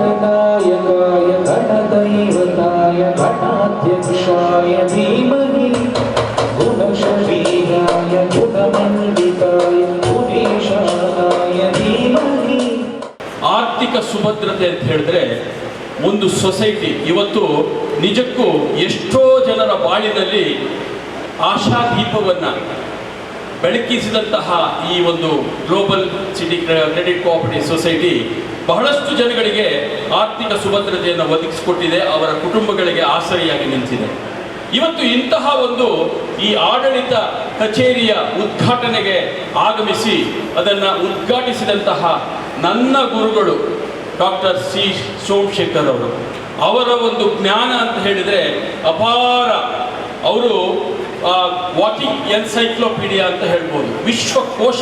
गणनायकाय गणदैवताय गणाध्यक्षाय धीमहि गुणशरीराय गुणमण्डिताय गुणेशानाय धीमहि. ಆರ್ಥಿಕ ಸುಭದ್ರತೆ ಅಂತ ಹೇಳಿದ್ರೆ ಒಂದು ಸೊಸೈಟಿ ಇವತ್ತು ನಿಜಕ್ಕೂ ಎಷ್ಟೋ ಜನರ ಬಾಳಿನಲ್ಲಿ ಆಶಾದೀಪವನ್ನು ಬೆಳಕಿಸಿದಂತಹ ಈ ಒಂದು global city credit cooperative society ಬಹಳಷ್ಟು ಜನಗಳಿಗೆ ಆರ್ಥಿಕ ಸುಭದ್ರತೆಯನ್ನು ಒದಗಿಸಿಕೊಟ್ಟಿದೆ, ಅವರ ಕುಟುಂಬಗಳಿಗೆ ಆಸರೆಯಾಗಿ ನಿಂತಿದೆ. ಇವತ್ತು ಇಂತಹ ಒಂದು ಈ ಆಡಳಿತ ಕಚೇರಿಯ ಉದ್ಘಾಟನೆಗೆ ಆಗಮಿಸಿ ಅದನ್ನು ಉದ್ಘಾಟಿಸಿದಂತಹ ನನ್ನ ಗುರುಗಳು ಡಾಕ್ಟರ್ ಸಿ ಸೋಮಶೇಖರ್ ಅವರು, ಅವರ ಒಂದು ಜ್ಞಾನ ಅಂತ ಹೇಳಿದರೆ ಅಪಾರ. ಅವರು ವಾಕಿಂಗ್ ಎನ್ಸೈಕ್ಲೋಪೀಡಿಯಾ ಅಂತ ಹೇಳ್ಬೋದು, ವಿಶ್ವಕೋಶ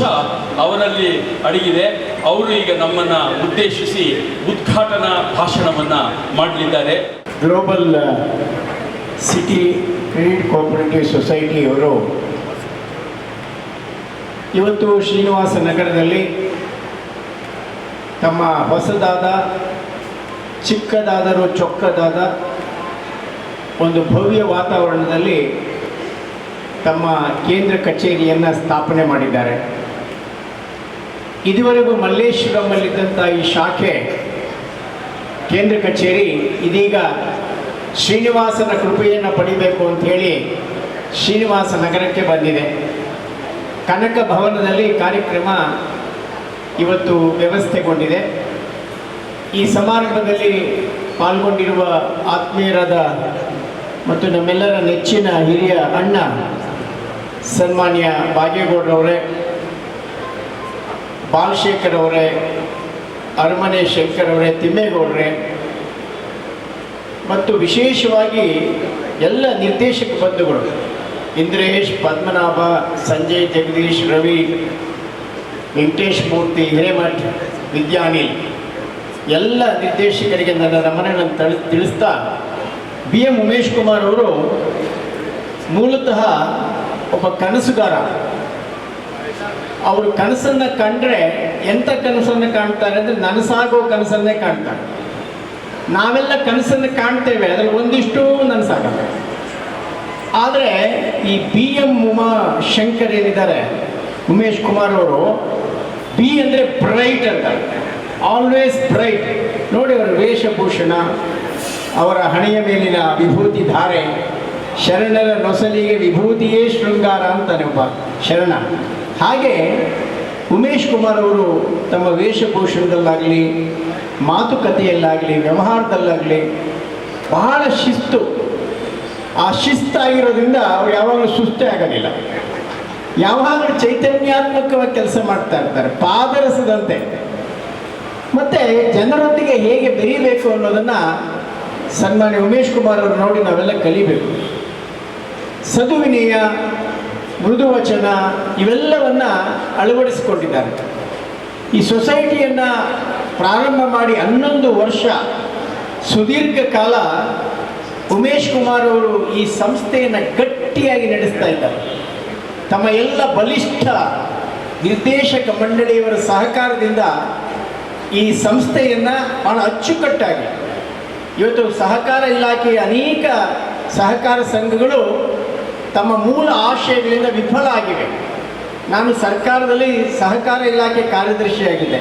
ಅವರಲ್ಲಿ ಅಡಗಿದೆ. ಅವರು ಈಗ ನಮ್ಮನ್ನು ಉದ್ದೇಶಿಸಿ ಉದ್ಘಾಟನಾ ಭಾಷಣವನ್ನು ಮಾಡಲಿದ್ದಾರೆ. ಗ್ಲೋಬಲ್ ಸಿಟಿ ಕ್ರೆಡಿಟ್ ಕೋಆಪರೇಟಿವ್ ಸೊಸೈಟಿಯವರು ಇವತ್ತು ಶ್ರೀನಿವಾಸ ನಗರದಲ್ಲಿ ತಮ್ಮ ಹೊಸದಾದ ಚಿಕ್ಕದಾದರೂ ಚೊಕ್ಕದಾದ ಒಂದು ಭವ್ಯ ವಾತಾವರಣದಲ್ಲಿ ತಮ್ಮ ಕೇಂದ್ರ ಕಚೇರಿಯನ್ನು ಸ್ಥಾಪನೆ ಮಾಡಿದ್ದಾರೆ. ಇದುವರೆಗೂ ಮಲ್ಲೇಶ್ವರಮಲ್ಲಿದ್ದಂಥ ಈ ಶಾಖೆ ಕೇಂದ್ರ ಕಚೇರಿ ಇದೀಗ ಶ್ರೀನಿವಾಸನ ಕೃಪೆಯನ್ನು ಪಡಿಬೇಕು ಅಂಥೇಳಿ ಶ್ರೀನಿವಾಸ ನಗರಕ್ಕೆ ಬಂದಿದೆ. ಕನಕ ಭವನದಲ್ಲಿ ಕಾರ್ಯಕ್ರಮ ಇವತ್ತು ವ್ಯವಸ್ಥೆಗೊಂಡಿದೆ. ಈ ಸಮಾರಂಭದಲ್ಲಿ ಪಾಲ್ಗೊಂಡಿರುವ ಆತ್ಮೀಯರಾದ ಮತ್ತು ನಮ್ಮೆಲ್ಲರ ನೆಚ್ಚಿನ ಹಿರಿಯ ಅಣ್ಣ ಸನ್ಮಾನ್ಯ ಬಾಗೇಗೌಡರವರೇ, ಬಾಲಶೇಖರ್ ಅವರೇ, ಅರಮನೆ ಶಂಕರ್ ಅವರೇ, ತಿಮ್ಮೇಗೌಡರೇ ಮತ್ತು ವಿಶೇಷವಾಗಿ ಎಲ್ಲ ನಿರ್ದೇಶಕ ಬಂಧುಗಳು ಇಂದ್ರೇಶ್, ಪದ್ಮನಾಭ, ಸಂಜಯ್, ಜಗದೀಶ್, ರವಿ, ವೆಂಕಟೇಶ್ ಮೂರ್ತಿ, ಹಿರೇಮಠ್, ವಿದ್ಯಾನಿಲ್ ಎಲ್ಲ ನಿರ್ದೇಶಕರಿಗೆ ನನ್ನ ನಮನಗಳನ್ನು ತಿಳಿಸ್ತಾ, ಬಿ ಎಂ ಉಮೇಶ್ ಕುಮಾರ್ ಅವರು ಮೂಲತಃ ಒಬ್ಬ ಕನಸುಗಾರ. ಅವರು ಕನಸನ್ನು ಕಂಡ್ರೆ ಎಂಥ ಕನಸನ್ನು ಕಾಣ್ತಾರೆ ಅಂದರೆ ನನಸಾಗೋ ಕನಸನ್ನೇ ಕಾಣ್ತಾರೆ. ನಾವೆಲ್ಲ ಕನಸನ್ನು ಕಾಣ್ತೇವೆ, ಅದರಲ್ಲಿ ಒಂದಿಷ್ಟು ನನಸಾಗಲ್ಲ. ಆದರೆ ಈ ಬಿ ಎಂ ಶಂಕರ್ ಏನಿದ್ದಾರೆ, ಉಮೇಶ್ ಕುಮಾರ್ ಅವರು, ಬಿ ಅಂದರೆ ಬ್ರೈಟ್ ಅಂತ, ಆಲ್ವೇಸ್ ಬ್ರೈಟ್. ನೋಡಿ ಅವರ ವೇಷಭೂಷಣ, ಅವರ ಹಣೆಯ ಮೇಲಿನ ವಿಭೂತಿ ಧಾರೆ, ಶರಣರ ನೊಸಲಿಗೆ ವಿಭೂತಿಯೇ ಶೃಂಗಾರ ಅಂತಾನೆ ಒಬ್ಬ ಶರಣ. ಹಾಗೆ ಉಮೇಶ್ ಕುಮಾರ್ ಅವರು ತಮ್ಮ ವೇಷಭೂಷಣದಲ್ಲಾಗಲಿ, ಮಾತುಕತೆಯಲ್ಲಾಗಲಿ, ವ್ಯವಹಾರದಲ್ಲಾಗಲಿ ಬಹಳ ಶಿಸ್ತು. ಆ ಶಿಸ್ತಾಗಿರೋದ್ರಿಂದ ಅವ್ರು ಯಾವಾಗಲೂ ಸುಸ್ತೇ ಆಗೋದಿಲ್ಲ. ಯಾವಾಗಲೂ ಚೈತನ್ಯಾತ್ಮಕವಾಗಿ ಕೆಲಸ ಮಾಡ್ತಾ ಇರ್ತಾರೆ, ಪಾದರಸದಂತೆ. ಮತ್ತು ಜನರೊಂದಿಗೆ ಹೇಗೆ ಬೆರೀಬೇಕು ಅನ್ನೋದನ್ನು ಸನ್ಮಾನ್ಯ ಉಮೇಶ್ ಕುಮಾರ್ ಅವರು ನೋಡಿ ನಾವೆಲ್ಲ ಕಲಿಬೇಕು. ಸದುವಿನಯ, ಮೃದುವಚನ ಇವೆಲ್ಲವನ್ನು ಅಳವಡಿಸಿಕೊಂಡಿದ್ದಾರೆ. ಈ ಸೊಸೈಟಿಯನ್ನು ಪ್ರಾರಂಭ ಮಾಡಿ 11 ವರ್ಷ ಸುದೀರ್ಘ ಕಾಲ ಉಮೇಶ್ ಕುಮಾರ್ ಅವರು ಈ ಸಂಸ್ಥೆಯನ್ನು ಗಟ್ಟಿಯಾಗಿ ನಡೆಸ್ತಾ ಇದ್ದಾರೆ. ತಮ್ಮ ಎಲ್ಲ ಬಲಿಷ್ಠ ನಿರ್ದೇಶಕ ಮಂಡಳಿಯವರ ಸಹಕಾರದಿಂದ ಈ ಸಂಸ್ಥೆಯನ್ನು ಬಹಳ ಅಚ್ಚುಕಟ್ಟಾಗಿ ಇವತ್ತು ಸಹಕಾರ ಇಲಾಖೆಯ ಅನೇಕ ಸಹಕಾರ ಸಂಘಗಳು ತಮ್ಮ ಮೂಲ ಆಶಯಗಳಿಂದ ವಿಫಲ ಆಗಿವೆ. ನಾನು ಸರ್ಕಾರದಲ್ಲಿ ಸಹಕಾರ ಇಲಾಖೆ ಕಾರ್ಯದರ್ಶಿಯಾಗಿದ್ದೆ.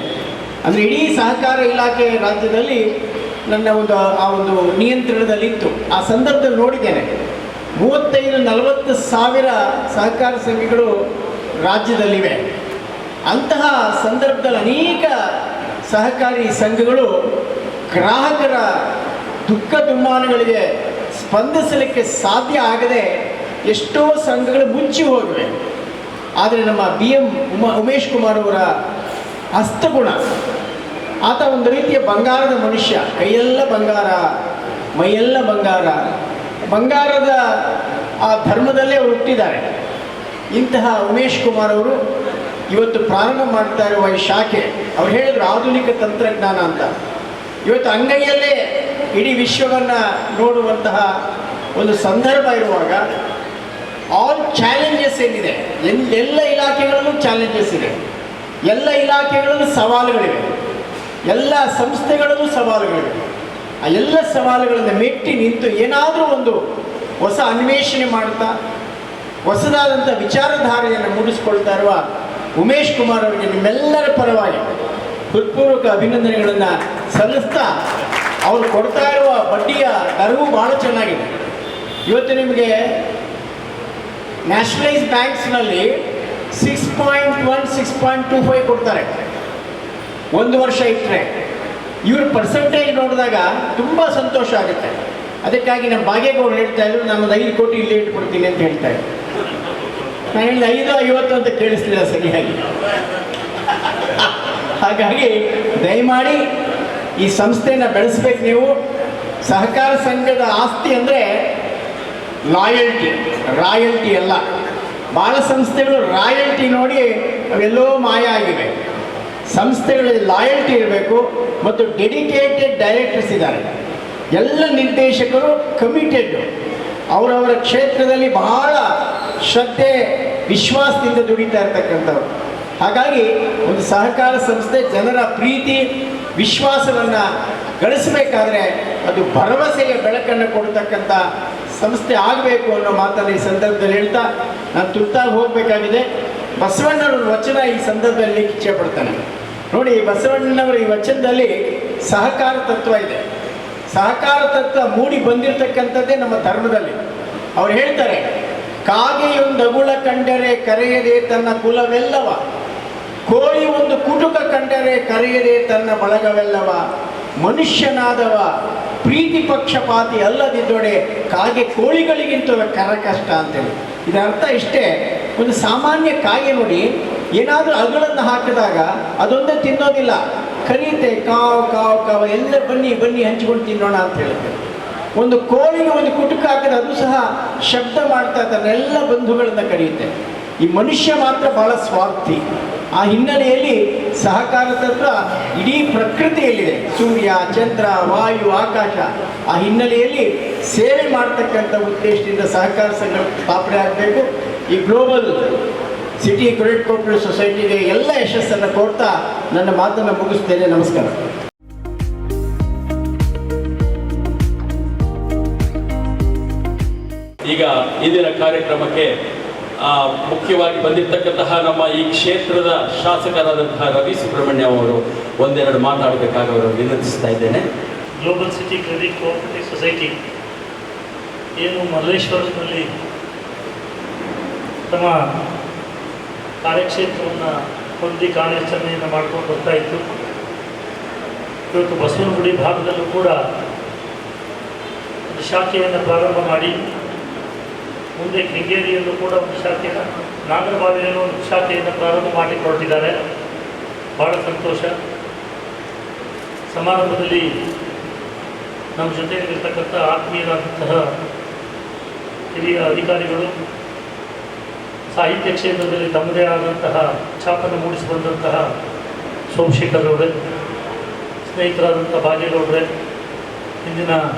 ಅಂದರೆ ಇಡೀ ಸಹಕಾರ ಇಲಾಖೆ ರಾಜ್ಯದಲ್ಲಿ ನನ್ನ ಒಂದು ನಿಯಂತ್ರಣದಲ್ಲಿತ್ತು. ಆ ಸಂದರ್ಭದಲ್ಲಿ ನೋಡಿದ್ದೇನೆ 35-40 ಸಾವಿರ ಸಹಕಾರ ಸಂಘಗಳು ರಾಜ್ಯದಲ್ಲಿವೆ. ಅಂತಹ ಸಂದರ್ಭದಲ್ಲಿ ಅನೇಕ ಸಹಕಾರಿ ಸಂಘಗಳು ಗ್ರಾಹಕರ ದುಃಖ ದುಮ್ಮಾನಗಳಿಗೆ ಸ್ಪಂದಿಸಲಿಕ್ಕೆ ಸಾಧ್ಯ ಆಗದೆ ಎಷ್ಟೋ ಸಂಘಗಳು ಮುಚ್ಚಿ ಹೋಗಿವೆ. ಆದರೆ ನಮ್ಮ ಬಿ ಎಂ ಉಮೇಶ್ ಕುಮಾರ್ ಅವರ ಹಸ್ತಗುಣ, ಆತ ಒಂದು ರೀತಿಯ ಬಂಗಾರದ ಮನುಷ್ಯ, ಕೈಯೆಲ್ಲ ಬಂಗಾರ, ಮೈಯೆಲ್ಲ ಬಂಗಾರ, ಬಂಗಾರದ ಆ ಧರ್ಮದಲ್ಲೇ ಅವರು ಹುಟ್ಟಿದ್ದಾರೆ. ಇಂತಹ ಉಮೇಶ್ ಕುಮಾರ್ ಅವರು ಇವತ್ತು ಪ್ರಾರಂಭ ಮಾಡ್ತಾ ಇರುವ ಈ ಶಾಖೆ, ಅವ್ರು ಹೇಳಿದ್ರು ಆಧುನಿಕ ತಂತ್ರಜ್ಞಾನ ಅಂತ. ಇವತ್ತು ಅಂಗೈಯಲ್ಲೇ ಇಡೀ ವಿಶ್ವವನ್ನು ನೋಡುವಂತಹ ಒಂದು ಸಂದರ್ಭ ಇರುವಾಗ ಆಲ್ ಚಾಲೆಂಜಸ್ ಏನಿದೆ, ಎಲ್ಲ ಇಲಾಖೆಗಳಲ್ಲೂ ಚಾಲೆಂಜಸ್ ಇದೆ, ಎಲ್ಲ ಇಲಾಖೆಗಳಲ್ಲೂ ಸವಾಲುಗಳಿವೆ. ಎಲ್ಲ ಸಂಸ್ಥೆಗಳಲ್ಲೂ ಸವಾಲುಗಳಿವೆ. ಆ ಎಲ್ಲ ಸವಾಲುಗಳನ್ನು ಮೆಟ್ಟಿ ನಿಂತು ಏನಾದರೂ ಒಂದು ಹೊಸ ಅನ್ವೇಷಣೆ ಮಾಡ್ತಾ ಹೊಸದಾದಂಥ ವಿಚಾರಧಾರೆಯನ್ನು ಮೂಡಿಸ್ಕೊಳ್ತಾ ಇರುವ ಉಮೇಶ್ ಕುಮಾರ್ ಅವರಿಗೆ ನಿಮ್ಮೆಲ್ಲರ ಪರವಾಗಿ ಹೃತ್ಪೂರ್ವಕ ಅಭಿನಂದನೆಗಳನ್ನು ಸಲ್ಲಿಸ್ತಾ ಅವರು ಕೊಡ್ತಾ ಇರುವ ಬಡ್ಡಿಯ ದರವೂ ಭಾಳ ಚೆನ್ನಾಗಿದೆ. ಇವತ್ತು ನಿಮಗೆ ನ್ಯಾಷನಲೈಸ್ ಬ್ಯಾಂಕ್ಸ್ನಲ್ಲಿ 6.1 6.25 ಕೊಡ್ತಾರೆ ಒಂದು ವರ್ಷ ಇಟ್ಟರೆ. ಇವ್ರ ಪರ್ಸೆಂಟೇಜ್ ನೋಡಿದಾಗ ತುಂಬ ಸಂತೋಷ ಆಗುತ್ತೆ. ಅದಕ್ಕಾಗಿ ನಮ್ಮ ಭಾಗ್ಯಗೌಡರು ಹೇಳ್ತಾ ಇದ್ರು, ನಮ್ಮದು 5 ಕೋಟಿ ಇಲ್ಲೇ ಇಟ್ಬಿಡ್ತೀನಿ ಅಂತ ಹೇಳ್ತಾ ಇದ್ರು. ನಾನು ಹೇಳಿದ 550 ಅಂತ ಕೇಳಿಸ್ಲಿಲ್ಲ ಸರಿಯಾಗಿ. ಹಾಗಾಗಿ ದಯಮಾಡಿ ಈ ಸಂಸ್ಥೆನ ಬೆಳೆಸ್ಬೇಕು ನೀವು. ಸಹಕಾರ ಸಂಘದ ಆಸ್ತಿ ಅಂದರೆ ರಾಯಲ್ಟಿ ಅಲ್ಲ. ಭಾಳ ಸಂಸ್ಥೆಗಳು ರಾಯಲ್ಟಿ ನೋಡಿ ಅವೆಲ್ಲೋ ಮಾಯ ಆಗಿವೆ. ಸಂಸ್ಥೆಗಳಲ್ಲಿ ಲಾಯಲ್ಟಿ ಇರಬೇಕು ಮತ್ತು ಡೆಡಿಕೇಟೆಡ್ ಡೈರೆಕ್ಟರ್ಸ್ ಇದ್ದಾರೆ. ಎಲ್ಲ ನಿರ್ದೇಶಕರು ಕಮಿಟೆಡ್, ಅವರವರ ಕ್ಷೇತ್ರದಲ್ಲಿ ಬಹಳ ಶ್ರದ್ಧೆ ವಿಶ್ವಾಸದಿಂದ ದುಡಿತಾ ಇರ್ತಕ್ಕಂಥವ್ರು. ಹಾಗಾಗಿ ಒಂದು ಸಹಕಾರ ಸಂಸ್ಥೆ ಜನರ ಪ್ರೀತಿ ವಿಶ್ವಾಸವನ್ನು ಗಳಿಸಬೇಕಾದ್ರೆ ಅದು ಭರವಸೆಯ ಬೆಳಕನ್ನು ಕೊಡ್ತಕ್ಕಂಥ ಸಂಸ್ಥೆ ಆಗಬೇಕು ಅನ್ನೋ ಮಾತನ್ನು ಈ ಸಂದರ್ಭದಲ್ಲಿ ಹೇಳ್ತಾ ನಾನು ತುರ್ತಾಗಿ ಹೋಗಬೇಕಾಗಿದೆ. ಬಸವಣ್ಣನವರ ವಚನ ಈ ಸಂದರ್ಭದಲ್ಲಿ ಇಚ್ಛೆ ಪಡ್ತಾನೆ. ನೋಡಿ, ಬಸವಣ್ಣನವರ ಈ ವಚನದಲ್ಲಿ ಸಹಕಾರ ತತ್ವ ಇದೆ. ಸಹಕಾರ ತತ್ವ ಮೂಡಿ ಬಂದಿರತಕ್ಕಂಥದ್ದೇ ನಮ್ಮ ಧರ್ಮದಲ್ಲಿ. ಅವ್ರು ಹೇಳ್ತಾರೆ, ಕಾಗೆಯೊಂದು ಅಗುಳ ಕಂಡರೆ ಕರೆಯದೆ ತನ್ನ ಕುಲವೆಲ್ಲವ, ಕೋಳಿ ಒಂದು ಕುಟುಕ ಕಂಡರೆ ಕರೆಯದೆ ತನ್ನ ಬಳಗವೆಲ್ಲವ, ಮನುಷ್ಯನಾದವ ಪ್ರೀತಿ ಪಕ್ಷಪಾತಿ ಅಲ್ಲದಿದ್ದೊಡೆ ಕಾಗೆ ಕೋಳಿಗಳಿಗಿಂತ ಕಷ್ಟ ಅಂತೇಳಿ. ಇದರ ಅರ್ಥ ಇಷ್ಟೇ. ಒಂದು ಸಾಮಾನ್ಯ ಕಾಗೆ ನೋಡಿ, ಏನಾದರೂ ಅಗಳನ್ನು ಹಾಕಿದಾಗ ಅದೊಂದೇ ತಿನ್ನೋದಿಲ್ಲ, ಕರೀತೆ ಕಾವು ಕಾವು ಕಾವು, ಎಲ್ಲ ಬನ್ನಿ ಬನ್ನಿ ಹಂಚಿಕೊಂಡು ತಿನ್ನೋಣ ಅಂತ ಹೇಳುತ್ತೆ. ಒಂದು ಕೋಳಿಗೆ ಒಂದು ಕುಟುಕ ಹಾಕಿದ್ರೆ ಅದು ಸಹ ಶಬ್ದ ಮಾಡ್ತಾ ತನ್ನೆಲ್ಲ ಬಂಧುಗಳನ್ನು ಕರೆಯುತ್ತೆ. ಈ ಮನುಷ್ಯ ಮಾತ್ರ ಬಹಳ ಸ್ವಾರ್ಥಿ. ಆ ಹಿನ್ನೆಲೆಯಲ್ಲಿ ಸಹಕಾರ ತತ್ವ ಇಡೀ ಪ್ರಕೃತಿಯಲ್ಲಿದೆ. ಸೂರ್ಯ, ಚಂದ್ರ, ವಾಯು, ಆಕಾಶ. ಆ ಹಿನ್ನೆಲೆಯಲ್ಲಿ ಸೇವೆ ಮಾಡ್ತಕ್ಕಂಥ ಉದ್ದೇಶದಿಂದ ಸಹಕಾರ ಸಂಘ ಸ್ಥಾಪನೆ ಆಗಬೇಕು. ಈ ಗ್ಲೋಬಲ್ ಸಿಟಿ ಕ್ರೆಡಿಟ್ ಕೋಆಪರೇಟಿವ್ ಸೊಸೈಟಿಗೆ ಎಲ್ಲ ಯಶಸ್ಸನ್ನು ಕೋರ್ತಾ ನನ್ನ ಮಾತನ್ನು ಮುಗಿಸ್ತೇನೆ. ನಮಸ್ಕಾರ. ಈಗ ಇಂದಿನ ಕಾರ್ಯಕ್ರಮಕ್ಕೆ ಮುಖ್ಯವಾಗಿ ಬಂದಿರತಕ್ಕಂತಹ ನಮ್ಮ ಈ ಕ್ಷೇತ್ರದ ಶಾಸಕರಾದಂತಹ ರವಿ ಸುಬ್ರಹ್ಮಣ್ಯ ಅವರು ಒಂದೆರಡು ಮಾತಾಡಬೇಕಾಗಿ ಅವರು ವಿನಂತಿಸ್ತಾ ಇದ್ದೇನೆ. Global city credit cooperative society ಏನು ಮಲ್ಲೇಶ್ವರದಲ್ಲಿ ತಮ್ಮ ಕಾರ್ಯಕ್ಷೇತ್ರವನ್ನು ಹೊಂದಿ ಕಾರ್ಯಾಚರಣೆಯನ್ನು ಮಾಡ್ಕೊಂಡು ಬರ್ತಾ ಇತ್ತು. ಇವತ್ತು ಬಸವನಗುಡಿ ಭಾಗದಲ್ಲೂ ಕೂಡ ಒಂದು ಶಾಖೆಯನ್ನು ಪ್ರಾರಂಭ ಮಾಡಿ, ಮುಂದೆ ಕೆಂಗೇರಿಯಲ್ಲೂ ಕೂಡ ಒಂದು ಶಾಖೆಯನ್ನು, ನಾಗರಬಾವಿಯಲ್ಲೂ ಒಂದು ಶಾಖೆಯನ್ನು ಪ್ರಾರಂಭ ಮಾಡಿಕೊಟ್ಟಿದ್ದಾರೆ. ಭಾಳ ಸಂತೋಷ. ಸಮಾರಂಭದಲ್ಲಿ ನಮ್ಮ ಜೊತೆಯಲ್ಲಿರ್ತಕ್ಕಂಥ ಆತ್ಮೀಯರಾದಂತಹ ಹಿರಿಯ ಅಧಿಕಾರಿಗಳು, ಸಾಹಿತ್ಯ ಕ್ಷೇತ್ರದಲ್ಲಿ ತಮ್ಮದೇ ಆದಂತಹ ಛಾಪನ್ನು ಮೂಡಿಸಿ ಬಂದಂತಹ ಸೋಮಶೇಖರ್ ಅವರೇ, ಸ್ನೇಹಿತರಾದಂಥ ಭಾಗ್ಯಗೌಡ್ರೆ, ಇಂದಿನ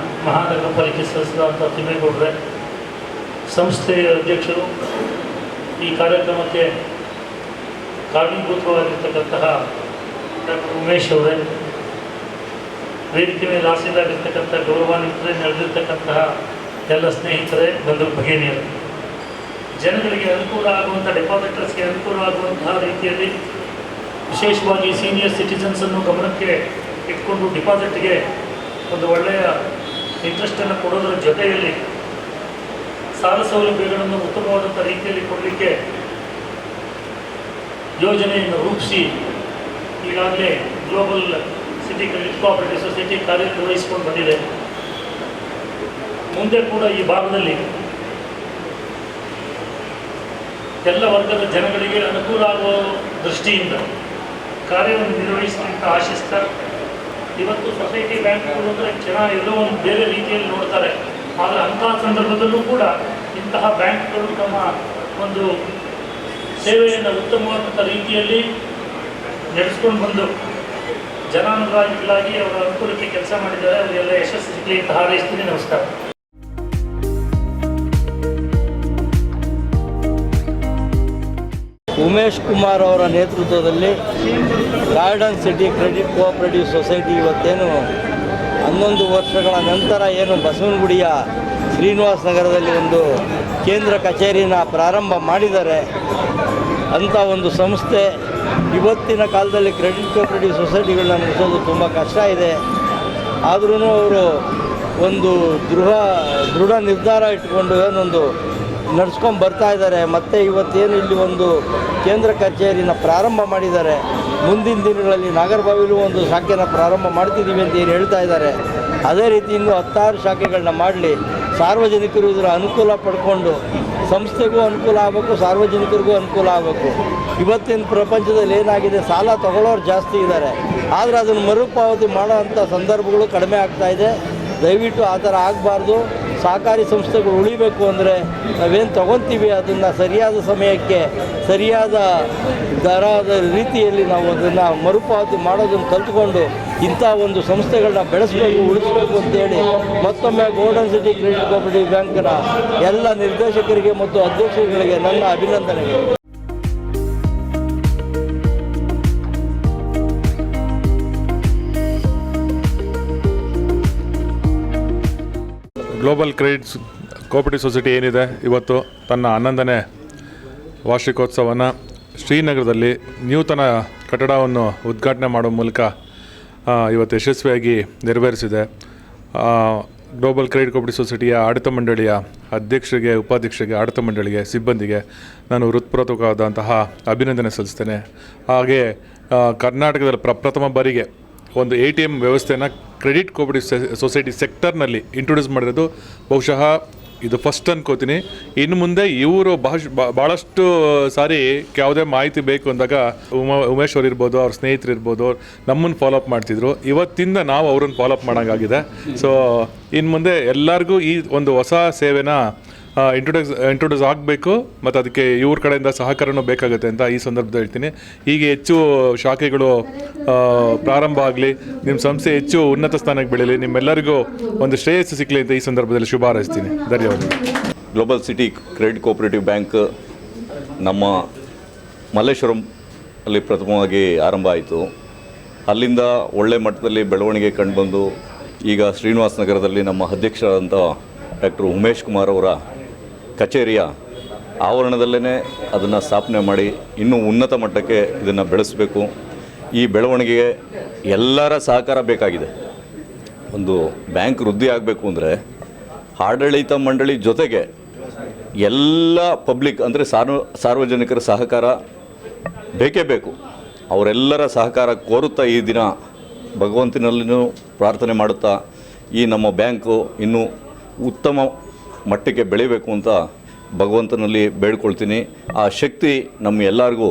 ಮಹಾನಗರ ಪಾಲಿಕೆ ಸದಸ್ಯರಾದಂಥ ತಿಮ್ಮೇಗೌಡ್ರೆ, ಸಂಸ್ಥೆಯ ಅಧ್ಯಕ್ಷರು, ಈ ಕಾರ್ಯಕ್ರಮಕ್ಕೆ ಕಾರಣೀಭೂತವಾಗಿರ್ತಕ್ಕಂತಹ ಡಾಕ್ಟರ್ ಉಮೇಶ್ ಅವರೇ, ವೇದಿಕೆ ಮೇಲೆ ಆಸೀನರಾಗಿರ್ತಕ್ಕಂಥ ಗೌರವಾನ್ವಿತರೇ, ನಡೆದಿರ್ತಕ್ಕಂತಹ ಎಲ್ಲ ಸ್ನೇಹಿತರೇ, ಬಂಧು ಭಗಿನಿಯರು, ಜನಗಳಿಗೆ ಅನುಕೂಲ ಆಗುವಂಥ, ಡೆಪಾಸಿಟರ್ಸ್ಗೆ ಅನುಕೂಲ ಆಗುವಂತಹ ರೀತಿಯಲ್ಲಿ ವಿಶೇಷವಾಗಿ ಸೀನಿಯರ್ ಸಿಟಿಸನ್ಸನ್ನು ಗಮನಕ್ಕೆ ಇಟ್ಕೊಂಡು ಡಿಪಾಸಿಟ್ಗೆ ಒಂದು ಒಳ್ಳೆಯ ಇಂಟ್ರೆಸ್ಟನ್ನು ಕೊಡೋದರ ಜೊತೆಯಲ್ಲಿ ಸಾಲ ಸೌಲಭ್ಯಗಳನ್ನು ಉತ್ತಮವಾದಂಥ ರೀತಿಯಲ್ಲಿ ಕೊಡಲಿಕ್ಕೆ ಯೋಜನೆಯನ್ನು ರೂಪಿಸಿ ಈಗಾಗಲೇ global city credit cooperative society ಕಾರ್ಯನಿರ್ವಹಿಸಿಕೊಂಡು ಬಂದಿದೆ. ಮುಂದೆ ಕೂಡ ಈ ಭಾಗದಲ್ಲಿ ಎಲ್ಲ ವರ್ಗದ ಜನಗಳಿಗೆ ಅನುಕೂಲ ಆಗುವ ದೃಷ್ಟಿಯಿಂದ ಕಾರ್ಯವನ್ನು ನಿರ್ವಹಿಸಲಿ ಅಂತ ಆಶಿಸ್ತಾ, ಇವತ್ತು ಸೊಸೈಟಿ ಬ್ಯಾಂಕ್ಗಳು ಅಂದರೆ ಜನ ಎಲ್ಲೋ ಒಂದು ಬೇರೆ ರೀತಿಯಲ್ಲಿ ನೋಡ್ತಾರೆ. ಆದರೆ ಅಂತಹ ಸಂದರ್ಭದಲ್ಲೂ ಕೂಡ ಇಂತಹ ಬ್ಯಾಂಕ್ಗಳು ತಮ್ಮ ಒಂದು ಸೇವೆಯನ್ನು ಉತ್ತಮವಾದಂಥ ರೀತಿಯಲ್ಲಿ ನಡೆಸ್ಕೊಂಡು ಬಂದು ಜನಾನುರಾಗಿಗಳಾಗಿ ಅವರ ಅನುಕೂಲಕ್ಕೆ ಕೆಲಸ ಮಾಡಿದ್ದಾರೆ. ಅವರೆಲ್ಲ ಯಶಸ್ಸು ಸಿಗಲಿ ಅಂತ ಹಾರೈಸ್ತೀನಿ. ನಮಸ್ಕಾರ. ಉಮೇಶ್ ಕುಮಾರ್ ಅವರ ನೇತೃತ್ವದಲ್ಲಿ garden city credit cooperative society ಇವತ್ತೇನು 11 ವರ್ಷಗಳ ನಂತರ ಏನು ಬಸವನಗುಡಿಯ ಶ್ರೀನಿವಾಸ್ ನಗರದಲ್ಲಿ ಒಂದು ಕೇಂದ್ರ ಕಚೇರಿನ ಪ್ರಾರಂಭ ಮಾಡಿದ್ದಾರೆ ಅಂಥ ಒಂದು ಸಂಸ್ಥೆ ಇವತ್ತಿನ ಕಾಲದಲ್ಲಿ ಕ್ರೆಡಿಟ್ ಕೋಆಪರೇಟಿವ್ ಸೊಸೈಟಿಗಳನ್ನ ನಡೆಸೋದು ತುಂಬ ಕಷ್ಟ ಇದೆ. ಆದ್ರೂ ಅವರು ಒಂದು ದೃಢ ನಿರ್ಧಾರ ಇಟ್ಕೊಂಡು ಏನೊಂದು ನಡ್ಸ್ಕೊಂಡು ಬರ್ತಾ ಇದ್ದಾರೆ. ಮತ್ತು ಇವತ್ತೇನು ಇಲ್ಲಿ ಒಂದು ಕೇಂದ್ರ ಕಚೇರಿನ ಪ್ರಾರಂಭ ಮಾಡಿದ್ದಾರೆ. ಮುಂದಿನ ದಿನಗಳಲ್ಲಿ ನಾಗರಬಾವಿಲೂ ಒಂದು ಶಾಖೆನ ಪ್ರಾರಂಭ ಮಾಡ್ತಿದ್ದೀವಿ ಅಂತ ಏನು ಹೇಳ್ತಾ ಇದ್ದಾರೆ. ಅದೇ ರೀತಿ ಇನ್ನೂ 10 ಶಾಖೆಗಳನ್ನ ಮಾಡಲಿ, ಸಾರ್ವಜನಿಕರು ಇದರ ಅನುಕೂಲ ಪಡ್ಕೊಂಡು ಸಂಸ್ಥೆಗೂ ಅನುಕೂಲ ಆಗಬೇಕು, ಸಾರ್ವಜನಿಕರಿಗೂ ಅನುಕೂಲ ಆಗಬೇಕು. ಇವತ್ತಿನ ಪ್ರಪಂಚದಲ್ಲಿ ಏನಾಗಿದೆ, ಸಾಲ ತಗೊಳ್ಳೋರು ಜಾಸ್ತಿ ಇದ್ದಾರೆ, ಆದರೆ ಅದನ್ನು ಮರುಪಾವತಿ ಮಾಡೋವಂಥ ಸಂದರ್ಭಗಳು ಕಡಿಮೆ ಆಗ್ತಾಯಿದೆ. ದಯವಿಟ್ಟು ಆ ಥರ ಆಗಬಾರ್ದು. ಸಹಕಾರಿ ಸಂಸ್ಥೆಗಳು ಉಳಿಬೇಕು ಅಂದರೆ ನಾವೇನು ತೊಗೊತೀವಿ ಅದನ್ನು ಸರಿಯಾದ ಸಮಯಕ್ಕೆ ಸರಿಯಾದ ದರದ ರೀತಿಯಲ್ಲಿ ನಾವು ಅದನ್ನು ಮರುಪಾವತಿ ಮಾಡೋದನ್ನು ಕಲ್ತ್ಕೊಂಡು ಇಂಥ ಒಂದು ಸಂಸ್ಥೆಗಳನ್ನ ಬೆಳೆಸಬೇಕು, ಉಳಿಸಬೇಕು ಅಂತೇಳಿ ಮತ್ತೊಮ್ಮೆ ಗೋಲ್ಡನ್ ಸಿಟಿ ಕ್ರೆಡಿಟ್ ಕೋಆಪರೇಟಿವ್ ಬ್ಯಾಂಕ್ನ ಎಲ್ಲ ನಿರ್ದೇಶಕರಿಗೆ ಮತ್ತು ಅಧ್ಯಕ್ಷರುಗಳಿಗೆ ನನ್ನ ಅಭಿನಂದನೆಗಳು. ಗ್ಲೋಬಲ್ ಕ್ರೆಡಿಟ್ ಕೋಆಪರೇಟಿವ್ ಸೊಸೈಟಿ ಏನಿದೆ ಇವತ್ತು ತನ್ನ 11ನೇ ವಾರ್ಷಿಕೋತ್ಸವನ ಶ್ರೀನಗರದಲ್ಲಿ ನೂತನ ಕಟ್ಟಡವನ್ನು ಉದ್ಘಾಟನೆ ಮಾಡುವ ಮೂಲಕ ಇವತ್ತು ಯಶಸ್ವಿಯಾಗಿ ನೆರವೇರಿಸಿದೆ. ಗ್ಲೋಬಲ್ ಕ್ರೆಡಿಟ್ ಕೋಆಪರೇಟಿವ್ ಸೊಸೈಟಿಯ ಆಡಳಿತ ಮಂಡಳಿಯ ಅಧ್ಯಕ್ಷರಿಗೆ, ಉಪಾಧ್ಯಕ್ಷರಿಗೆ, ಆಡಳಿತ ಮಂಡಳಿಗೆ, ಸಿಬ್ಬಂದಿಗೆ ನಾನು ಹೃತ್ಪೂರ್ವಕವಾದಂತಹ ಅಭಿನಂದನೆ ಸಲ್ಲಿಸ್ತೇನೆ. ಹಾಗೆ ಕರ್ನಾಟಕದಲ್ಲಿ ಪ್ರಥಮ ಬಾರಿಗೆ ಒಂದು ATM ವ್ಯವಸ್ಥೆಯನ್ನು ಕ್ರೆಡಿಟ್ ಕೋಆಪರೇಟಿವ್ ಸೊಸೈಟಿ ಸೆಕ್ಟರ್ನಲ್ಲಿ ಇಂಟ್ರೊಡ್ಯೂಸ್ ಮಾಡಿರೋದು ಬಹುಶಃ ಇದು ಫಸ್ಟ್ ಅನ್ಕೋತೀನಿ. ಇನ್ನು ಮುಂದೆ ಇವರು ಭಾಳಷ್ಟು ಸಾರಿ ಯಾವುದೇ ಮಾಹಿತಿ ಬೇಕು ಅಂದಾಗ ಉಮೇಶ್ ಅವ್ರು ಇರ್ಬೋದು, ಅವ್ರ ಸ್ನೇಹಿತರು ಇರ್ಬೋದು, ನಮ್ಮನ್ನು ಫಾಲೋಅಪ್ ಮಾಡ್ತಿದ್ರು. ಇವತ್ತಿಂದ ನಾವು ಅವ್ರನ್ನ ಫಾಲೋಅಪ್ ಮಾಡೋಂಗಾಗಿದೆ. ಸೊ ಇನ್ನು ಮುಂದೆ ಎಲ್ಲರಿಗೂ ಈ ಒಂದು ಹೊಸ ಸೇವೆನ ಇಂಟ್ರೊಡ್ಯೂಸ್ ಆಗಬೇಕು ಮತ್ತು ಅದಕ್ಕೆ ಇವ್ರ ಕಡೆಯಿಂದ ಸಹಕಾರನೂ ಬೇಕಾಗುತ್ತೆ ಅಂತ ಈ ಸಂದರ್ಭದಲ್ಲಿ ಹೇಳ್ತೀನಿ. ಹೀಗೆ ಹೆಚ್ಚು ಶಾಖೆಗಳು ಪ್ರಾರಂಭ ಆಗಲಿ, ನಿಮ್ಮ ಸಂಸ್ಥೆ ಹೆಚ್ಚು ಉನ್ನತ ಸ್ಥಾನಕ್ಕೆ ಬೆಳೀಲಿ, ನಿಮ್ಮೆಲ್ಲರಿಗೂ ಒಂದು ಶ್ರೇಯಸ್ಸು ಸಿಕ್ಕಲಿ ಅಂತ ಈ ಸಂದರ್ಭದಲ್ಲಿ ಶುಭ ಹಾರೈಸ್ತೀನಿ. ಧನ್ಯವಾದಗಳು. Global city credit cooperative bank ನಮ್ಮ ಮಲ್ಲೇಶ್ವರಂ ಅಲ್ಲಿ ಪ್ರಥಮವಾಗಿ ಆರಂಭ ಆಯಿತು. ಅಲ್ಲಿಂದ ಒಳ್ಳೆ ಮಟ್ಟದಲ್ಲಿ ಬೆಳವಣಿಗೆ ಕಂಡುಬಂದು ಈಗ ಶ್ರೀನಿವಾಸ್ ನಗರದಲ್ಲಿ ನಮ್ಮ ಅಧ್ಯಕ್ಷರಾದಂಥ ಡಾಕ್ಟರ್ ಉಮೇಶ್ ಕುಮಾರ್ ಅವರ ಕಚೇರಿಯ ಆವರಣದಲ್ಲೇ ಅದನ್ನು ಸ್ಥಾಪನೆ ಮಾಡಿ ಇನ್ನೂ ಉನ್ನತ ಮಟ್ಟಕ್ಕೆ ಇದನ್ನು ಬೆಳೆಸಬೇಕು. ಈ ಬೆಳವಣಿಗೆಗೆ ಎಲ್ಲರ ಸಹಕಾರ ಬೇಕಾಗಿದೆ. ಒಂದು ಬ್ಯಾಂಕ್ ವೃದ್ಧಿ ಆಗಬೇಕು ಅಂದರೆ ಆಡಳಿತ ಮಂಡಳಿ ಜೊತೆಗೆ ಎಲ್ಲ ಪಬ್ಲಿಕ್ ಅಂದರೆ ಸಾರ್ವಜನಿಕರ ಸಹಕಾರ ಬೇಕೇ ಬೇಕು. ಅವರೆಲ್ಲರ ಸಹಕಾರ ಕೋರುತ್ತಾ ಈ ದಿನ ಭಗವಂತನಲ್ಲಿನೂ ಪ್ರಾರ್ಥನೆ ಮಾಡುತ್ತಾ ಈ ನಮ್ಮ ಬ್ಯಾಂಕು ಇನ್ನೂ ಉತ್ತಮ ಮಟ್ಟಕ್ಕೆ ಬೆಳಿಬೇಕು ಅಂತ ಭಗವಂತನಲ್ಲಿ ಬೇಡ್ಕೊಳ್ತೀನಿ. ಆ ಶಕ್ತಿ ನಮ್ಮ ಎಲ್ಲರಿಗೂ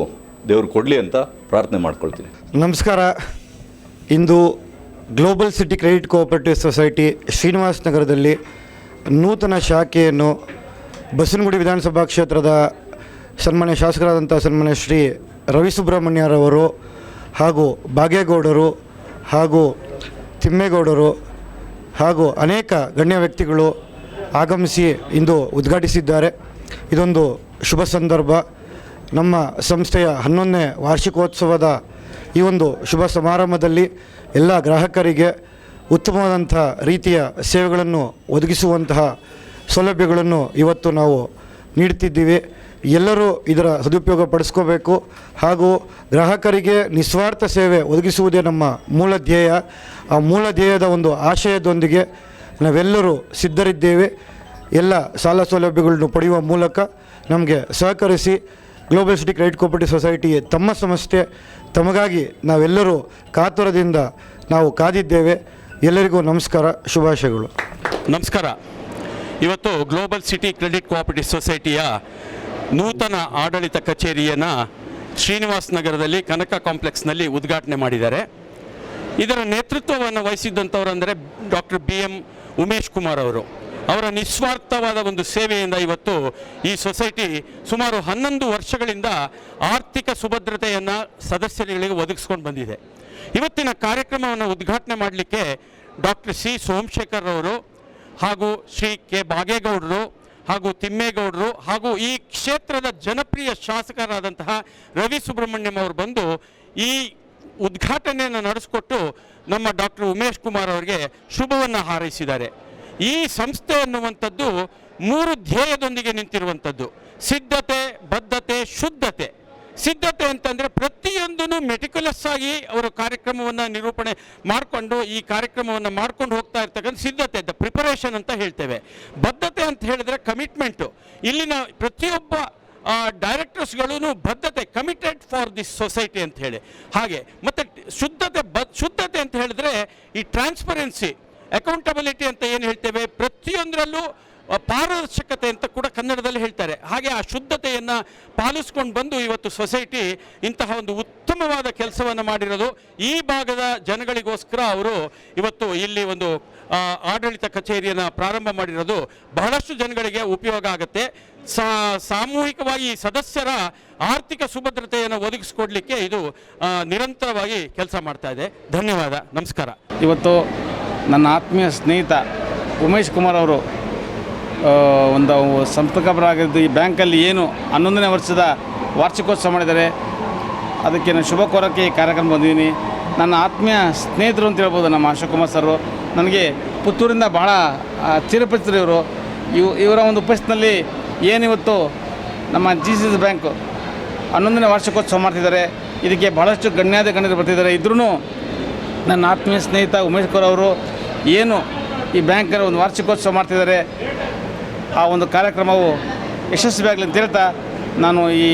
ದೇವರು ಕೊಡಲಿ ಅಂತ ಪ್ರಾರ್ಥನೆ ಮಾಡ್ಕೊಳ್ತೀನಿ. ನಮಸ್ಕಾರ. ಇಂದು global city credit cooperative society Srinivas ನಗರದಲ್ಲಿ ನೂತನ ಶಾಖೆಯನ್ನು ಬಸವನಗುಡಿ ವಿಧಾನಸಭಾ ಕ್ಷೇತ್ರದ ಸನ್ಮಾನ್ಯ ಶಾಸಕರಾದಂಥ ಸನ್ಮಾನ್ಯ ಶ್ರೀ ರವಿ ಸುಬ್ರಹ್ಮಣ್ಯರವರು ಹಾಗೂ ಭಾಗ್ಯಗೌಡರು ಹಾಗೂ ತಿಮ್ಮೇಗೌಡರು ಹಾಗೂ ಅನೇಕ ಗಣ್ಯ ವ್ಯಕ್ತಿಗಳು ಆಗಮಿಸಿ ಇಂದು ಉದ್ಘಾಟಿಸಿದ್ದಾರೆ. ಇದೊಂದು ಶುಭ ಸಂದರ್ಭ. ನಮ್ಮ ಸಂಸ್ಥೆಯ 11ನೇ ವಾರ್ಷಿಕೋತ್ಸವದ ಈ ಒಂದು ಶುಭ ಸಮಾರಂಭದಲ್ಲಿ ಎಲ್ಲ ಗ್ರಾಹಕರಿಗೆ ಉತ್ತಮವಾದಂಥ ರೀತಿಯ ಸೇವೆಗಳನ್ನು ಒದಗಿಸುವಂತಹ ಸೌಲಭ್ಯಗಳನ್ನು ಇವತ್ತು ನಾವು ನೀಡ್ತಿದ್ದೀವಿ. ಎಲ್ಲರೂ ಇದರ ಸದುಪಯೋಗ ಪಡಿಸ್ಕೋಬೇಕು ಹಾಗೂ ಗ್ರಾಹಕರಿಗೆ ನಿಸ್ವಾರ್ಥ ಸೇವೆ ಒದಗಿಸುವುದೇ ನಮ್ಮ ಮೂಲ ಧ್ಯೇಯ. ಆ ಮೂಲ ಧ್ಯೇಯದ ಒಂದು ಆಶಯದೊಂದಿಗೆ ನಾವೆಲ್ಲರೂ ಸಿದ್ಧರಿದ್ದೇವೆ. ಎಲ್ಲ ಸಾಲ ಸೌಲಭ್ಯಗಳನ್ನು ಪಡೆಯುವ ಮೂಲಕ ನಮಗೆ ಸಹಕರಿಸಿ. Global city credit cooperative society ತಮ್ಮ ಸಂಸ್ಥೆ, ತಮಗಾಗಿ ನಾವೆಲ್ಲರೂ ಕಾತುರದಿಂದ ನಾವು ಕಾದಿದ್ದೇವೆ. ಎಲ್ಲರಿಗೂ ನಮಸ್ಕಾರ, ಶುಭಾಶಯಗಳು. ನಮಸ್ಕಾರ. ಇವತ್ತು ಗ್ಲೋಬಲ್ ಸಿಟಿ ಕ್ರೆಡಿಟ್ ಕೋಆಪರೇಟಿವ್ ಸೊಸೈಟಿಯ ನೂತನ ಆಡಳಿತ ಕಚೇರಿಯನ್ನು ಶ್ರೀನಿವಾಸ್ ನಗರದಲ್ಲಿ ಕನಕ ಕಾಂಪ್ಲೆಕ್ಸ್ನಲ್ಲಿ ಉದ್ಘಾಟನೆ ಮಾಡಿದ್ದಾರೆ. ಇದರ ನೇತೃತ್ವವನ್ನು ವಹಿಸಿದ್ದಂಥವರಂದರೆ ಡಾಕ್ಟರ್ BM ಉಮೇಶ್ ಕುಮಾರ್ ಅವರು. ಅವರ ನಿಸ್ವಾರ್ಥವಾದ ಒಂದು ಸೇವೆಯಿಂದ ಇವತ್ತು ಈ ಸೊಸೈಟಿ ಸುಮಾರು 11 ವರ್ಷಗಳಿಂದ ಆರ್ಥಿಕ ಸುಭದ್ರತೆಯನ್ನು ಸದಸ್ಯರುಗಳಿಗೆ ಒದಗಿಸ್ಕೊಂಡು ಬಂದಿದೆ. ಇವತ್ತಿನ ಕಾರ್ಯಕ್ರಮವನ್ನು ಉದ್ಘಾಟನೆ ಮಾಡಲಿಕ್ಕೆ ಡಾಕ್ಟರ್ C ಸೋಮಶೇಖರ್ ಅವರು ಹಾಗೂ ಶ್ರೀ K ಭಾಗೇಗೌಡರು ಹಾಗೂ ತಿಮ್ಮೇಗೌಡರು ಹಾಗೂ ಈ ಕ್ಷೇತ್ರದ ಜನಪ್ರಿಯ ಶಾಸಕರಾದಂತಹ ರವಿ ಸುಬ್ರಹ್ಮಣ್ಯಂ ಅವರು ಬಂದು ಈ ಉದ್ಘಾಟನೆಯನ್ನು ನಡೆಸಿಕೊಟ್ಟು ನಮ್ಮ ಡಾಕ್ಟರ್ ಉಮೇಶ್ ಕುಮಾರ್ ಅವರಿಗೆ ಶುಭವನ್ನು ಹಾರೈಸಿದ್ದಾರೆ. ಈ ಸಂಸ್ಥೆ ಅನ್ನುವಂಥದ್ದು 3 ಧ್ಯೇಯದೊಂದಿಗೆ ನಿಂತಿರುವಂಥದ್ದು: ಸಿದ್ಧತೆ, ಬದ್ಧತೆ, ಶುದ್ಧತೆ. ಸಿದ್ಧತೆ ಅಂತಂದರೆ ಪ್ರತಿಯೊಂದೂ ಮೆಟಿಕ್ಯುಲಸ್ ಆಗಿ ಅವರು ಕಾರ್ಯಕ್ರಮವನ್ನು ನಿರೂಪಣೆ ಮಾಡಿಕೊಂಡು ಈ ಕಾರ್ಯಕ್ರಮವನ್ನು ಮಾಡ್ಕೊಂಡು ಹೋಗ್ತಾ ಇರ್ತಕ್ಕಂಥ ಸಿದ್ಧತೆ, ದ ಪ್ರಿಪರೇಷನ್ ಅಂತ ಹೇಳ್ತೇವೆ. ಬದ್ಧತೆ ಅಂತ ಹೇಳಿದ್ರೆ ಕಮಿಟ್ಮೆಂಟು. ಇಲ್ಲಿನ ಪ್ರತಿಯೊಬ್ಬ ಡೈರೆಕ್ಟರ್ಸ್ಗಳೂ ಬದ್ಧತೆ, ಕಮಿಟೆಡ್ ಫಾರ್ ದಿಸ್ ಸೊಸೈಟಿ ಅಂತ ಹೇಳಿ. ಹಾಗೆ ಮತ್ತು ಶುದ್ಧತೆ ಅಂತ ಹೇಳಿದ್ರೆ ಈ ಟ್ರಾನ್ಸ್ಪರೆನ್ಸಿ, ಅಕೌಂಟಬಿಲಿಟಿ ಅಂತ ಏನು ಹೇಳ್ತೇವೆ, ಪ್ರತಿಯೊಂದರಲ್ಲೂ ಪಾರದರ್ಶಕತೆ ಅಂತ ಕೂಡ ಕನ್ನಡದಲ್ಲಿ ಹೇಳ್ತಾರೆ. ಹಾಗೆ ಆ ಶುದ್ಧತೆಯನ್ನು ಪಾಲಿಸ್ಕೊಂಡು ಬಂದು ಇವತ್ತು ಸೊಸೈಟಿ ಇಂತಹ ಒಂದು ಉತ್ತಮವಾದ ಕೆಲಸವನ್ನು ಮಾಡಿರೋದು. ಈ ಭಾಗದ ಜನಗಳಿಗೋಸ್ಕರ ಅವರು ಇವತ್ತು ಇಲ್ಲಿ ಒಂದು ಆಡಳಿತ ಕಚೇರಿಯನ್ನು ಪ್ರಾರಂಭ ಮಾಡಿರೋದು ಬಹಳಷ್ಟು ಜನಗಳಿಗೆ ಉಪಯೋಗ ಆಗುತ್ತೆ. ಸಾಮೂಹಿಕವಾಗಿ ಸದಸ್ಯರ ಆರ್ಥಿಕ ಸುಭದ್ರತೆಯನ್ನು ಒದಗಿಸ್ಕೊಡ್ಲಿಕ್ಕೆ ಇದು ನಿರಂತರವಾಗಿ ಕೆಲಸ ಮಾಡ್ತಾ ಇದೆ. ಧನ್ಯವಾದ, ನಮಸ್ಕಾರ. ಇವತ್ತು ನನ್ನ ಆತ್ಮೀಯ ಸ್ನೇಹಿತ ಉಮೇಶ್ ಕುಮಾರ್ ಅವರು ಒಂದು ಸಂಸ್ಥಾಪಕರಾಗಿದ್ದು ಈ ಬ್ಯಾಂಕಲ್ಲಿ ಏನು 11ನೇ ವರ್ಷದ ವಾರ್ಷಿಕೋತ್ಸವ ಮಾಡಿದ್ದಾರೆ. ಅದಕ್ಕೆ ನಾನು ಶುಭ ಕೋರಕ್ಕೆ ಈ ಕಾರ್ಯಕ್ರಮ ಬಂದಿದ್ದೀನಿ. ನನ್ನ ಆತ್ಮೀಯ ಸ್ನೇಹಿತರು ಅಂತ ಹೇಳ್ಬೋದು ನಮ್ಮ ಅಶೋಕ್ ಕುಮಾರ್ ಸರ್. ನನಗೆ ಪುತ್ತೂರಿಂದ ಬಹಳ ಚಿರಪರಿಚಿತರು ಇವರು. ಇವರ ಒಂದು ಉಪಸ್ಥಿತಿಯಲ್ಲಿ ಏನಿವತ್ತು ನಮ್ಮ GCC ಬ್ಯಾಂಕು 11ನೇ ವಾರ್ಷಿಕೋತ್ಸವ ಮಾಡ್ತಿದ್ದಾರೆ. ಇದಕ್ಕೆ ಬಹಳಷ್ಟು ಗಣ್ಯರು ಬರ್ತಿದ್ದಾರೆ. ಇದ್ರೂ ನನ್ನ ಆತ್ಮೀಯ ಸ್ನೇಹಿತ ಉಮೇಶ್ ಕುಮಾರ್ ಅವರು ಏನು ಈ ಬ್ಯಾಂಕಲ್ಲಿ ಒಂದು ವಾರ್ಷಿಕೋತ್ಸವ ಮಾಡ್ತಿದ್ದಾರೆ, ಆ ಒಂದು ಕಾರ್ಯಕ್ರಮವು ಯಶಸ್ವಿಯಾಗಲಿ ಅಂತ ಹೇಳ್ತಾ ನಾನು ಈ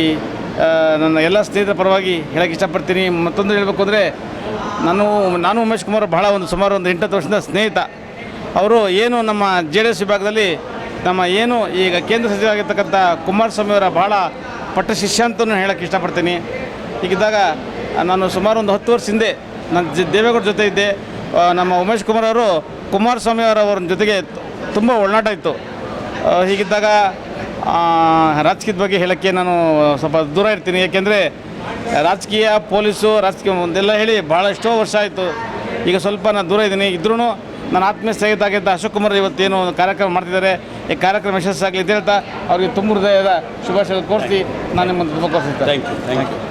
ನನ್ನ ಎಲ್ಲ ಸ್ನೇಹಿತರ ಪರವಾಗಿ ಹೇಳಕ್ಕೆ ಇಷ್ಟಪಡ್ತೀನಿ. ಮತ್ತೊಂದು ಹೇಳಬೇಕು ಅಂದರೆ ನಾನು ಉಮೇಶ್ ಕುಮಾರ್ ಬಹಳ ಸುಮಾರು ಒಂದು 8 ವರ್ಷದ ಸ್ನೇಹಿತ. ಅವರು ಏನು ನಮ್ಮ JDS ವಿಭಾಗದಲ್ಲಿ ನಮ್ಮ ಏನು ಈಗ ಕೇಂದ್ರ ಸಚಿವರಾಗಿರ್ತಕ್ಕಂಥ ಕುಮಾರಸ್ವಾಮಿ ಅವರ ಬಹಳ ಪಟ್ಟ ಶಿಷ್ಯ ಅಂತಲೂ ಹೇಳೋಕ್ಕೆ ಇಷ್ಟಪಡ್ತೀನಿ. ಹೀಗಿದ್ದಾಗ ನಾನು ಸುಮಾರು ಒಂದು 10 ವರ್ಷ ಹಿಂದೆ ನಾನು ದೇವೇಗೌಡ ಜೊತೆ ಇದ್ದೆ. ನಮ್ಮ ಉಮೇಶ್ ಕುಮಾರ್ ಅವರು ಕುಮಾರಸ್ವಾಮಿ ಅವರ ಜೊತೆಗೆ ತುಂಬ ಒಡನಾಟ ಇತ್ತು. ಹೀಗಿದ್ದಾಗ ರಾಜಕೀಯದ ಬಗ್ಗೆ ಹೇಳೋಕ್ಕೆ ನಾನು ಸ್ವಲ್ಪ ದೂರ ಇರ್ತೀನಿ. ಏಕೆಂದರೆ ರಾಜಕೀಯ, ಪೊಲೀಸು, ರಾಜಕೀಯ ಒಂದೆಲ್ಲ ಹೇಳಿ ಭಾಳ ಎಷ್ಟೋ ವರ್ಷ ಆಯಿತು. ಈಗ ಸ್ವಲ್ಪ ನಾನು ದೂರ ಇದ್ದೀನಿ. ಇದ್ರೂ ನನ್ನ ಆತ್ಮೀಯ ಸ್ನೇಹಿತ ಆಗಿದ್ದ ಅಶೋಕ್ ಕುಮಾರ್ ಇವತ್ತೇನು ಕಾರ್ಯಕ್ರಮ ಮಾಡ್ತಿದ್ದಾರೆ, ಈ ಕಾರ್ಯಕ್ರಮ ಯಶಸ್ಸಾಗಲಿ ಅಂತ ಹೇಳ್ತಾ ಅವರಿಗೆ ತುಂಬ ಹೃದಯದ ಶುಭಾಶಯ ಕೋರಿಸಿ ನಾನು ನಿಮ್ಮನ್ನು ತುಂಬ ಕೋರಿಸ್ತೀನಿ. Thank you.